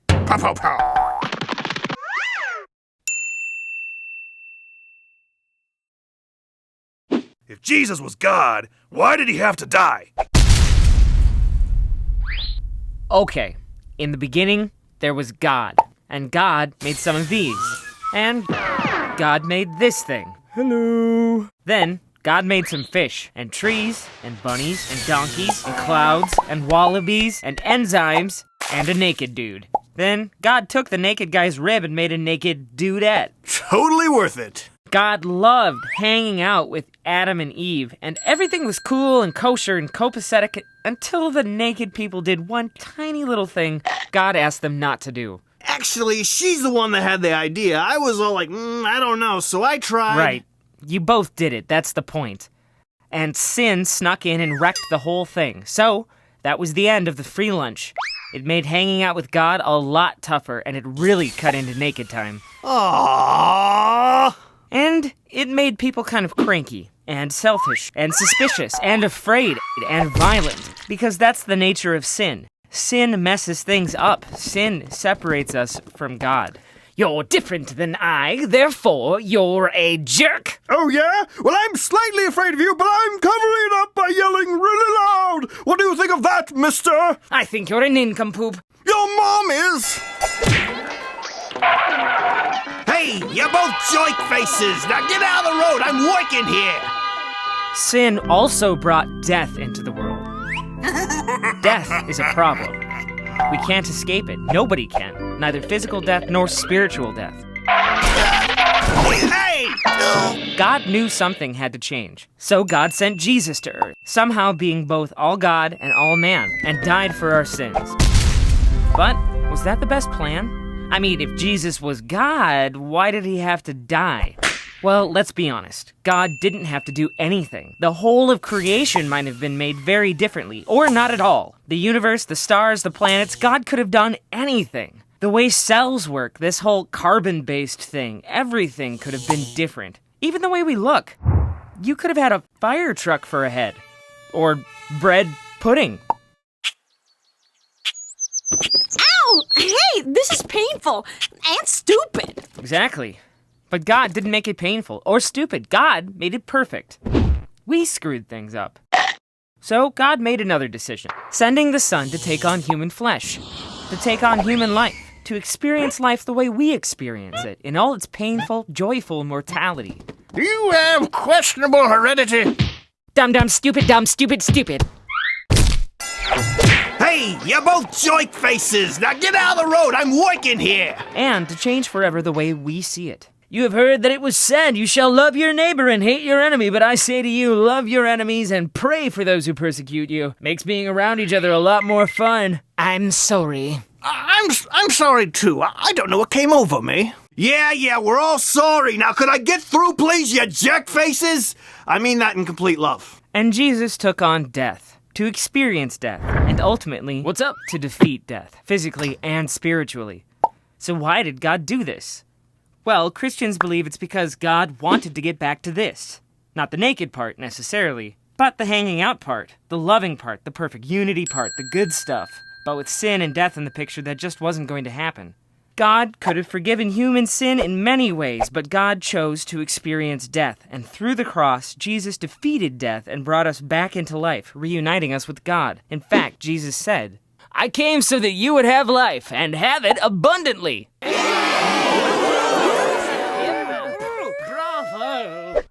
Pow, pow, pow. If Jesus was God, why did he have to die? Okay, in the beginning, there was God, and God made some of these, and God made this thing. Hello. Then, God made some fish, and trees, and bunnies, and donkeys, and clouds, and wallabies, and enzymes, and a naked dude. Then, God took the naked guy's rib and made a naked dudette. Totally worth it. God loved hanging out with Adam and Eve, and everything was cool and kosher and copacetic until the naked people did one tiny little thing God asked them not to do. Actually, she's the one that had the idea. I was all like, I don't know, so I tried. Right. You both did it, that's the point. And sin snuck in and wrecked the whole thing. So, that was the end of the free lunch. It made hanging out with God a lot tougher, and it really cut into naked time. Aww. And it made people kind of cranky, and selfish, and suspicious, and afraid, and violent. Because that's the nature of sin. Sin messes things up. Sin separates us from God. You're different than I, therefore you're a jerk. Oh, yeah? Well, I'm slightly afraid of you, but I'm covering it up by yelling really loud. What do you think of that, mister? I think you're a nincompoop. Your mom is. Hey, you're both joint faces. Now get out of the road. I'm working here. Sin also brought death into the world. Death is a problem. We can't escape it. Nobody can. Neither physical death nor spiritual death. Hey! God knew something had to change. So God sent Jesus to earth, somehow being both all God and all man, and died for our sins. But was that the best plan? I mean, if Jesus was God, why did he have to die? Well, let's be honest. God didn't have to do anything. The whole of creation might have been made very differently, or not at all. The universe, the stars, the planets, God could have done anything. The way cells work, this whole carbon-based thing, everything could have been different. Even the way we look. You could have had a fire truck for a head. Or bread pudding. Ow! Hey, this is painful and stupid. Exactly. But God didn't make it painful or stupid. God made it perfect. We screwed things up. So God made another decision, sending the Son to take on human flesh, to take on human life, to experience life the way we experience it, in all its painful, joyful mortality. You have questionable heredity. Dumb, stupid, stupid. Hey, you're both joint faces. Now get out of the road. I'm working here. And to change forever the way we see it. You have heard that it was said, you shall love your neighbor and hate your enemy, but I say to you, love your enemies and pray for those who persecute you. Makes being around each other a lot more fun. I'm sorry. I'm sorry, too. I don't know what came over me. Yeah, we're all sorry. Now, could I get through, please, you jerk faces? I mean that in complete love. And Jesus took on death, to experience death, and ultimately, what's up? To defeat death, physically and spiritually. So why did God do this? Well, Christians believe it's because God wanted to get back to this. Not the naked part, necessarily, but the hanging out part, the loving part, the perfect unity part, the good stuff. But with sin and death in the picture, that just wasn't going to happen. God could have forgiven human sin in many ways, but God chose to experience death, and through the cross, Jesus defeated death and brought us back into life, reuniting us with God. In fact, Jesus said, I came so that you would have life, and have it abundantly. Bravo!